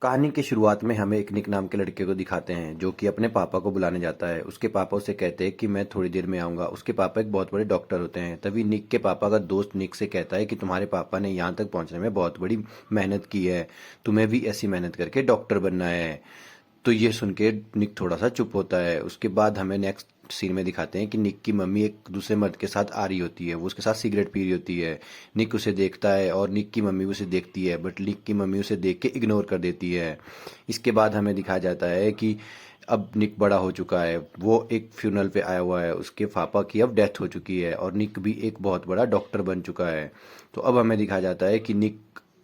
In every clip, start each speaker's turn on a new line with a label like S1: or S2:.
S1: कहानी की शुरुआत में हमें एक निक नाम के लड़के को दिखाते हैं जो कि अपने पापा को बुलाने जाता है। उसके पापा उसे कहते हैं कि मैं थोड़ी देर में आऊंगा। उसके पापा एक बहुत बड़े डॉक्टर होते हैं। तभी निक के पापा का दोस्त निक से कहता है कि तुम्हारे पापा ने यहाँ तक पहुँचने में बहुत बड़ी मेहनत की है, तुम्हें भी ऐसी मेहनत करके डॉक्टर बनना है। तो ये सुन के निक थोड़ा सा चुप होता है। उसके बाद हमें नेक्स्ट सीन में दिखाते हैं कि निक की मम्मी एक दूसरे मर्द के साथ आ रही होती है, वो उसके साथ सिगरेट पी रही होती है। निक उसे देखता है और निक की मम्मी उसे देखती है, बट निक की मम्मी उसे देख के इग्नोर कर देती है। इसके बाद हमें दिखाया जाता है कि अब निक बड़ा हो चुका है, वो एक फ्यूनरल पे आया हुआ है, उसके पापा की अब डेथ हो चुकी है और निक भी एक बहुत बड़ा डॉक्टर बन चुका है। तो अब हमें दिखाया जाता है कि निक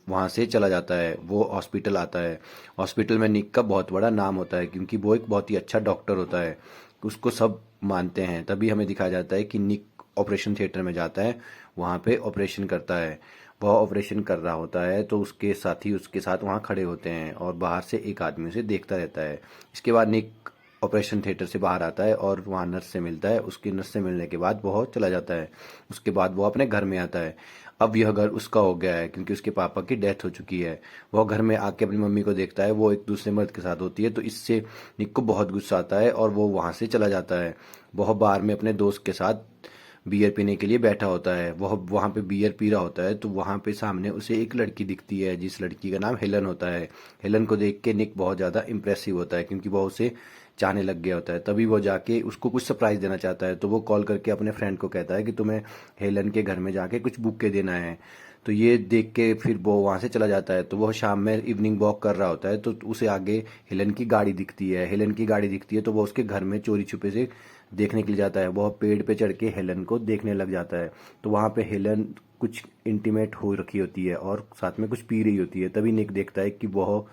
S1: वहाँ से चला जाता है, वो हॉस्पिटल आता है। हॉस्पिटल में निक का बहुत बड़ा नाम होता है क्योंकि वो एक बहुत ही अच्छा डॉक्टर होता है, उसको सब मानते हैं। तभी हमें दिखाया जाता है कि निक ऑपरेशन थिएटर में जाता है, वहाँ पे ऑपरेशन करता है। वह ऑपरेशन कर रहा होता है तो उसके साथी उसके साथ वहाँ खड़े होते हैं और बाहर से एक आदमी उसे देखता रहता है। इसके बाद निक ऑपरेशन थिएटर से बाहर आता है और वहाँ नर्स से मिलता है। उसकी नर्स से मिलने के बाद वो चला जाता है। उसके बाद वो अपने घर में आता है। अब यह घर उसका हो गया है क्योंकि उसके पापा की डेथ हो चुकी है। वह घर में आके अपनी मम्मी को देखता है, वो एक दूसरे मर्द के साथ होती है, तो इससे निक को बहुत गुस्सा आता है और वो वहाँ से चला जाता है। वह बार में अपने दोस्त के साथ बियर पीने के लिए बैठा होता है। वह वहाँ पे बियर पी रहा होता है तो वहाँ पे सामने उसे एक लड़की दिखती है जिस लड़की का नाम हेलन होता है। हेलन को देख के निक बहुत ज़्यादा इम्प्रेसिव होता है क्योंकि वह उसे चाहने लग गया होता है। तभी वो जाके उसको कुछ सरप्राइज देना चाहता है, तो वो कॉल करके अपने फ्रेंड को कहता है कि तुम्हें हेलन के घर में जाके कुछ बुके देना है। तो ये देख के फिर वो वहाँ से चला जाता है। तो वो शाम में इवनिंग वॉक कर रहा होता है तो उसे आगे हेलन की गाड़ी दिखती है। हेलन की गाड़ी दिखती है तो वो उसके घर में चोरी छुपे से देखने के लिए जाता है। वह पेड़ पे चढ़ के हेलन को देखने लग जाता है। तो वहाँ पे हेलन कुछ इंटीमेट हो रखी होती है और साथ में कुछ पी रही होती है। तभी निक देखता है कि वह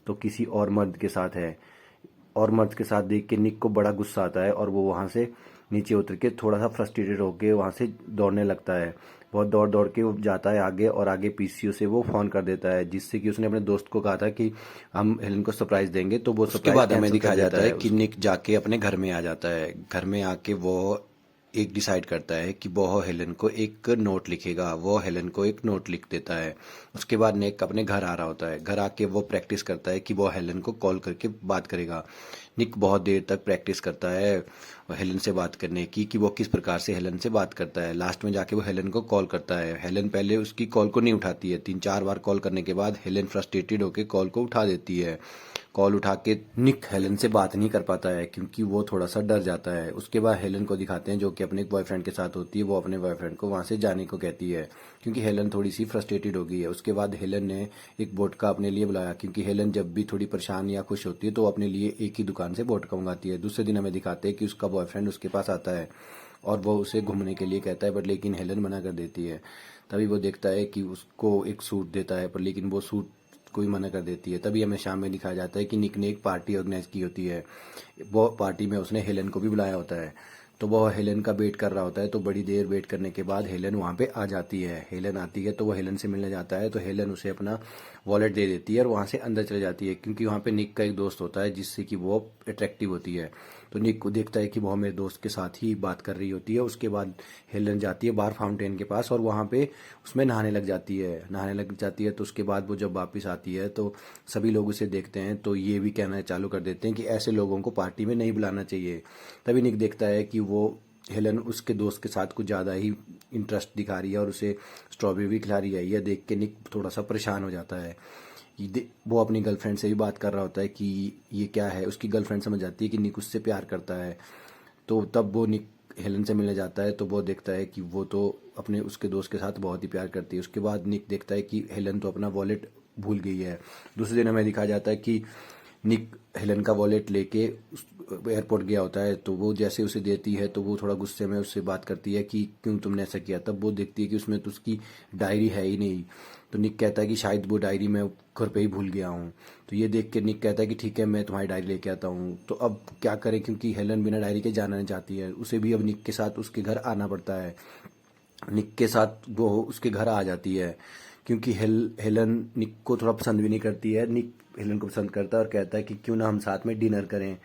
S1: तो किसी और मर्द के साथ है। और मर्द के साथ देख के निक को बड़ा गुस्सा आता है और वो वहाँ से नीचे उतर के थोड़ा सा फ्रस्ट्रेटेड होके वहाँ से दौड़ने लगता है। बहुत दौड़ दौड़ के वो जाता है आगे और आगे पीसीओ से वो फोन कर देता है, जिससे कि उसने अपने दोस्त को कहा था कि हम हेलन को सरप्राइज देंगे, तो वो उसके बाद हमें दिखाया जाता है कि निक जाके अपने घर में आ जाता है। घर में आके वो एक डिसाइड करता है कि वो हेलन को एक नोट लिखेगा। वो हेलन को एक नोट लिख देता है। उसके बाद निक अपने घर आ रहा होता है। घर आके वो प्रैक्टिस करता है कि वो हेलन को कॉल करके बात करेगा। निक बहुत देर तक प्रैक्टिस करता है हेलन से बात करने की कि वो किस प्रकार से हेलन से बात करता है। लास्ट में जाके वो हेलन को कॉल करता है। हेलन पहले उसकी कॉल को नहीं उठाती है। 3-4 बार कॉल करने के बाद हेलन फ्रस्ट्रेटेड होकर कॉल को उठा देती है। कॉल उठा के निक हेलन से बात नहीं कर पाता है क्योंकि वो थोड़ा सा डर जाता है। उसके बाद हेलन को दिखाते हैं जो कि अपने बॉयफ्रेंड के साथ होती है। वो अपने बॉयफ्रेंड को वहाँ से जाने को कहती है क्योंकि हेलन थोड़ी सी फ्रस्ट्रेटेड हो गई है। उसके बाद हेलन ने एक वोडका अपने लिए बुलाया क्योंकि हेलन जब भी थोड़ी परेशान या खुश होती है तो अपने लिए एक ही दुकान से वोडका मंगाती है। दूसरे दिन हमें दिखाते हैं कि उसका बॉयफ्रेंड उसके पास आता है और वो उसे घूमने के लिए कहता है, बट लेकिन हेलन मना कर देती है। तभी वो देखता है कि उसको एक सूट देता है, पर लेकिन वो सूट कोई मना कर देती है। तभी हमें शाम में दिखाया जाता है कि निक ने एक पार्टी ऑर्गेनाइज की होती है। वो पार्टी में उसने हेलन को भी बुलाया होता है। तो वो हेलन का वेट कर रहा होता है। तो बड़ी देर वेट करने के बाद हेलन वहाँ पे आ जाती है। हेलन आती है तो वो हेलन से मिलने जाता है। तो हेलन उसे अपना वॉलेट दे देती है और वहाँ से अंदर चले जाती है क्योंकि वहाँ पे निक का एक दोस्त होता है जिससे कि वो अट्रैक्टिव होती है। तो निक को देखता है कि वो मेरे दोस्त के साथ ही बात कर रही होती है। उसके बाद हेलन जाती है बाहर फाउंटेन के पास और वहाँ पे उसमें नहाने लग जाती है। तो उसके बाद वो जब वापस आती है तो सभी लोग उसे देखते हैं तो ये भी कहना चालू कर देते हैं कि ऐसे लोगों को पार्टी में नहीं बुलाना चाहिए। तभी निक देखता है कि वो हेलन उसके दोस्त के साथ कुछ ज़्यादा ही इंटरेस्ट दिखा रही है और उसे स्ट्रॉबेरी भी खिला रही है। यह देख के निक थोड़ा सा परेशान हो जाता है। वो अपनी गर्लफ्रेंड से भी बात कर रहा होता है कि ये क्या है। उसकी गर्लफ्रेंड समझ जाती है कि निक उससे प्यार करता है। तो तब वो निक हेलन से मिलने जाता है तो वो देखता है कि वो तो अपने उसके दोस्त के साथ बहुत ही प्यार करती है। उसके बाद निक देखता है कि हेलन तो अपना वॉलेट भूल गई है। दूसरे दिन हमें दिखाया जाता है कि निक हेलन का वॉलेट लेके एयरपोर्ट गया होता है। तो वो जैसे उसे देती है तो वो थोड़ा गुस्से में उससे बात करती है कि क्यों तुमने ऐसा किया। तब वो देखती है कि उसमें तो उसकी डायरी है ही नहीं। तो निक कहता है कि शायद वो डायरी मैं घर पे ही भूल गया हूँ। तो ये देख के निक कहता है कि ठीक है, मैं तुम्हारी डायरी लेके आता हूँ। तो अब क्या करें क्योंकि हेलन बिना डायरी के जाना नहीं चाहती है। उसे भी अब निक के साथ उसके घर आना पड़ता है। निक के साथ वो उसके घर आ जाती है क्योंकि हेलन निक को थोड़ा पसंद भी नहीं करती है। निक हेलन को पसंद करता है और कहता है कि क्यों ना हम साथ में डिनर करें।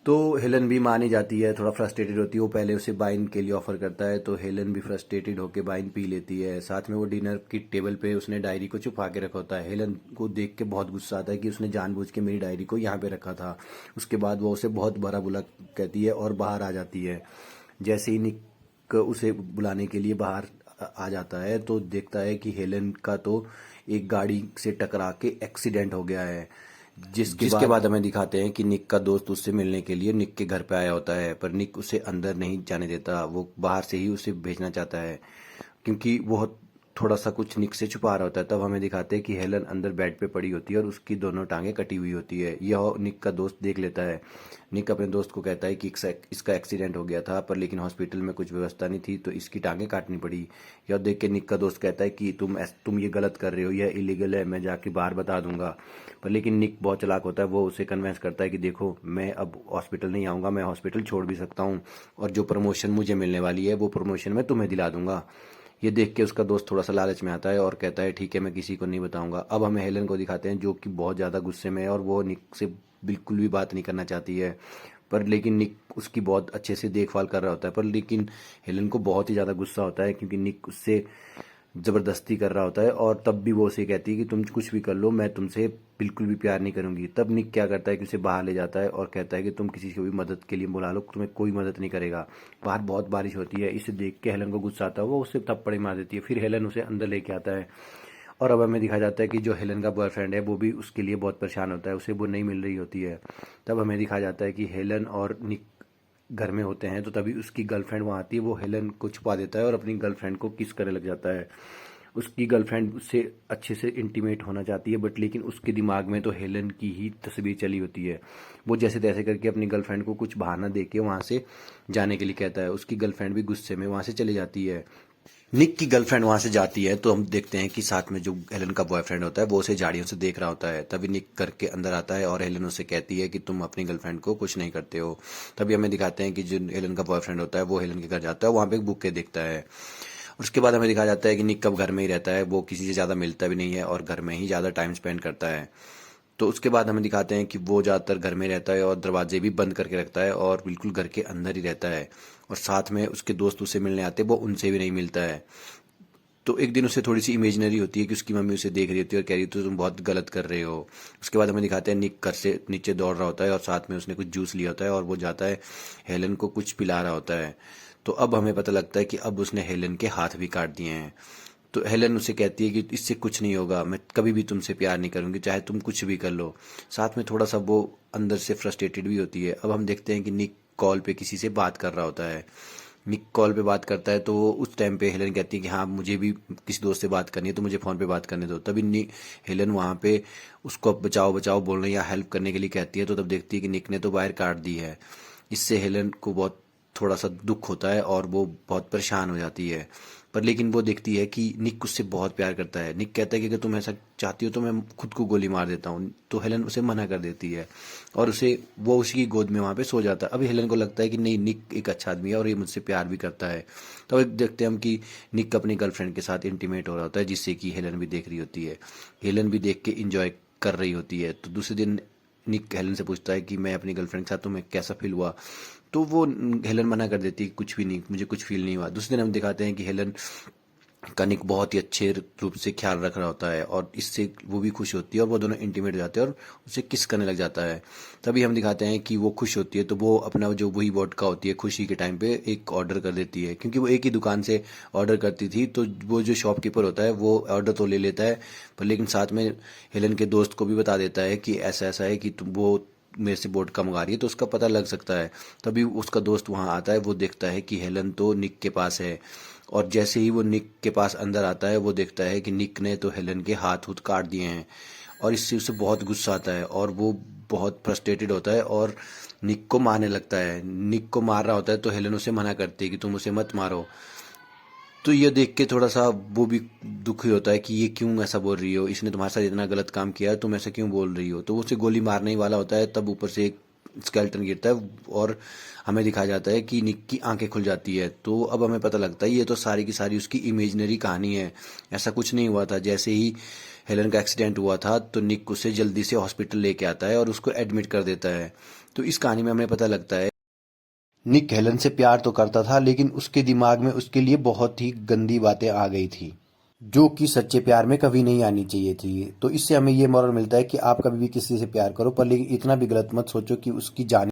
S1: तो हेलन भी मान ही जाती है, थोड़ा फ्रस्ट्रेटेड होती है। वो पहले उसे वाइन के लिए ऑफर करता है, तो हेलन भी फ्रस्ट्रेटेड होकर वाइन पी लेती है। साथ में वो डिनर की टेबल पे उसने डायरी को छुपा के रखा होता है। हेलन को देख के बहुत गुस्सा आता है कि उसने जानबूझ के मेरी डायरी को यहाँ पे रखा था। उसके बाद वो उसे बहुत बुरा बुला कहती है और बाहर आ जाती है। जैसे ही निक उसे बुलाने के लिए बाहर आ जाता है तो देखता है कि हेलन का तो एक गाड़ी से टकरा के एक्सीडेंट हो गया है। जिसके बाद हमें दिखाते हैं कि निक का दोस्त उससे मिलने के लिए निक के घर पे आया होता है, पर निक उसे अंदर नहीं जाने देता। वो बाहर से ही उसे भेजना चाहता है क्योंकि वो थोड़ा सा कुछ निक से छुपा रहा होता है। तब हमें दिखाते हैं कि हेलन अंदर बेड पे पड़ी होती है और उसकी दोनों टांगें कटी हुई होती है। यह निक का दोस्त देख लेता है। निक अपने दोस्त को कहता है कि इसका एक्सीडेंट हो गया था, पर लेकिन हॉस्पिटल में कुछ व्यवस्था नहीं थी तो इसकी टांगें काटनी पड़ी। यह देख के निक का दोस्त कहता है कि तुम ये गलत कर रहे हो, यह इलीगल है, मैं जाके बाहर बता दूंगा। पर लेकिन निक बहुत चालाक होता है, वो उसे कन्विंस करता है कि देखो मैं अब हॉस्पिटल नहीं आऊँगा, मैं हॉस्पिटल छोड़ भी सकता हूँ और जो प्रमोशन मुझे मिलने वाली है वो प्रमोशन मैं तुम्हें दिला दूंगा। ये देख के उसका दोस्त थोड़ा सा लालच में आता है और कहता है ठीक है, मैं किसी को नहीं बताऊंगा। अब हमें हेलन को दिखाते हैं जो कि बहुत ज़्यादा गुस्से में है और वो निक से बिल्कुल भी बात नहीं करना चाहती है। पर लेकिन निक उसकी बहुत अच्छे से देखभाल कर रहा होता है। पर लेकिन हेलन को बहुत ही ज़्यादा गुस्सा होता है क्योंकि निक उससे ज़बरदस्ती कर रहा होता है और तब भी वो उसे कहती है कि तुम कुछ भी कर लो, मैं तुमसे बिल्कुल भी प्यार नहीं करूंगी। तब निक क्या करता है कि उसे बाहर ले जाता है और कहता है कि तुम किसी को भी मदद के लिए बुला लो, तुम्हें कोई मदद नहीं करेगा। बाहर बहुत बारिश होती है। इसे देख के हेलन को गुस्सा आता है, वो उसे थप्पड़े मार देती है। फिर हेलन उसे अंदर लेके आता है और अब हमें दिखाया जाता है कि जो हेलन का बॉयफ्रेंड है वो भी उसके लिए बहुत परेशान होता है, उसे वो नहीं मिल रही होती है। तब हमें दिखाया जाता है कि हेलन और निक घर में होते हैं, तो तभी उसकी गर्लफ्रेंड वहाँ आती है। वो हेलन को छुपा देता है और अपनी गर्लफ्रेंड को किस करने लग जाता है। उसकी गर्लफ्रेंड उससे अच्छे से इंटीमेट होना चाहती है, बट लेकिन उसके दिमाग में तो हेलन की ही तस्वीर चली होती है। वो जैसे तैसे करके अपनी गर्लफ्रेंड को कुछ बहाना दे के वहाँ से जाने के लिए कहता है। उसकी गर्लफ्रेंड भी गुस्से में वहाँ से चली जाती है। निक की गर्लफ्रेंड वहां से जाती है तो हम देखते हैं कि साथ में जो हेलन का बॉयफ्रेंड होता है वो उसे झाड़ियों से देख रहा होता है। तभी निक करके अंदर आता है और हेलन उसे कहती है कि तुम अपनी गर्लफ्रेंड को कुछ नहीं करते हो। तभी हमें दिखाते हैं कि जो हेलन का बॉयफ्रेंड होता है वो हेलन के घर जाता है, वहाँ पे एक बुके देखता है। उसके बाद हमें दिखाया जाता है कि निक कब घर में ही रहता है, वो किसी से ज़्यादा मिलता भी नहीं है और घर में ही ज़्यादा टाइम स्पेंड करता है। तो उसके बाद हमें दिखाते हैं कि वो ज़्यादातर घर में रहता है और दरवाजे भी बंद करके रखता है और बिल्कुल घर के अंदर ही रहता है। और साथ में उसके दोस्त उसे मिलने आते हैं, वो उनसे भी नहीं मिलता है। तो एक दिन उसे थोड़ी सी इमेजिनरी होती है कि उसकी मम्मी उसे देख रही होती है और कह रही होती है तुम बहुत गलत कर रहे हो। उसके बाद हमें दिखाते हैं निक घर से नीचे दौड़ रहा होता है और साथ में उसने कुछ जूस लिया होता है और वो जाता है हेलन को कुछ पिला रहा होता है। तो अब हमें पता लगता है कि अब उसने हेलन के हाथ भी काट दिए हैं। तो हेलन उसे कहती है कि इससे कुछ नहीं होगा, मैं कभी भी तुमसे प्यार नहीं करूंगी, चाहे तुम कुछ भी कर लो। साथ में थोड़ा सा वो अंदर से फ्रस्ट्रेटेड भी होती है। अब हम देखते हैं कि निक कॉल पे किसी से बात कर रहा होता है। निक कॉल पे बात करता है तो उस टाइम पे हेलन कहती है कि हाँ मुझे भी किसी दोस्त से बात करनी है, तो मुझे फ़ोन पे बात करने दो। तभी निक हेलन वहाँ पे उसको बचाओ बचाओ बोलने या हेल्प करने के लिए कहती है। तो तब देखती है कि निक ने तो वायर काट दी है। इससे हेलन को बहुत थोड़ा सा दुख होता है और वो बहुत परेशान हो जाती है। पर लेकिन वो देखती है कि निक उससे बहुत प्यार करता है। निक कहता है कि अगर तुम ऐसा चाहती हो तो मैं खुद को गोली मार देता हूँ। तो हेलन उसे मना कर देती है और वो उसी की गोद में वहाँ पे सो जाता है। अभी हेलन को लगता है कि नहीं, निक एक अच्छा आदमी है और ये मुझसे प्यार भी करता है। तो अब देखते हैं हम कि निक अपनी गर्लफ्रेंड के साथ इंटीमेट हो रहा होता है, जिससे कि हेलन भी देख रही होती है। हेलन भी देख के इंजॉय कर रही होती है। तो दूसरे दिन निक हेलन से पूछता है कि मैं अपनी गर्लफ्रेंड के साथ, तुम्हें कैसा फील हुआ। तो वो हेलन मना कर देती है, कुछ भी नहीं, मुझे कुछ फील नहीं हुआ। दूसरे दिन हम दिखाते हैं कि हेलन का निक बहुत ही अच्छे रूप से ख्याल रख रहा होता है और इससे वो भी खुश होती है और वो दोनों इंटीमेट हो जाते हैं और उसे किस करने लग जाता है। तभी हम दिखाते हैं कि वो खुश होती है तो वो अपना जो वही वोडका होती है खुशी के टाइम पे एक ऑर्डर कर देती है, क्योंकि वो एक ही दुकान से ऑर्डर करती थी। तो वो जो शॉपकीपर होता है वो ऑर्डर तो ले लेता है, पर लेकिन साथ में हेलन के दोस्त को भी बता देता है कि ऐसा ऐसा है कि वो मेरे से वोडका मंगा रही है, तो उसका पता लग सकता है। तभी उसका दोस्त वहाँ आता है, वो देखता है कि हेलन तो निक के पास है और जैसे ही वो निक के पास अंदर आता है वो देखता है कि निक ने तो हेलन के हाथ हुथ काट दिए हैं और इससे उसे बहुत गुस्सा आता है और वो बहुत फ्रस्ट्रेटेड होता है और निक को मारने लगता है। निक को मार रहा होता है तो हेलन उसे मना करती है कि तुम उसे मत मारो। तो ये देख के थोड़ा सा वो भी दुखी होता है कि ये क्यों ऐसा बोल रही हो, इसने तुम्हारे साथ इतना गलत काम किया है, तुम ऐसा क्यों बोल रही हो। तो वो उसे गोली मारने ही वाला होता है, तब ऊपर से एक स्केलेटन गिरता है और हमें दिखाया जाता है कि निक की आंखें खुल जाती है। तो अब हमें पता लगता है ये तो सारी की सारी उसकी इमेजिनरी कहानी है, ऐसा कुछ नहीं हुआ था। जैसे ही हेलन का एक्सीडेंट हुआ था तो निक उसे जल्दी से हॉस्पिटल लेके आता है और उसको एडमिट कर देता है। तो इस कहानी में हमें पता लगता है निक हेलन से प्यार तो करता था, लेकिन उसके दिमाग में उसके लिए बहुत ही गंदी बातें आ गई थी, जो कि सच्चे प्यार में कभी नहीं आनी चाहिए थी। तो इससे हमें ये मॉरल मिलता है कि आप कभी भी किसी से प्यार करो, पर लेकिन इतना भी गलत मत सोचो कि उसकी जान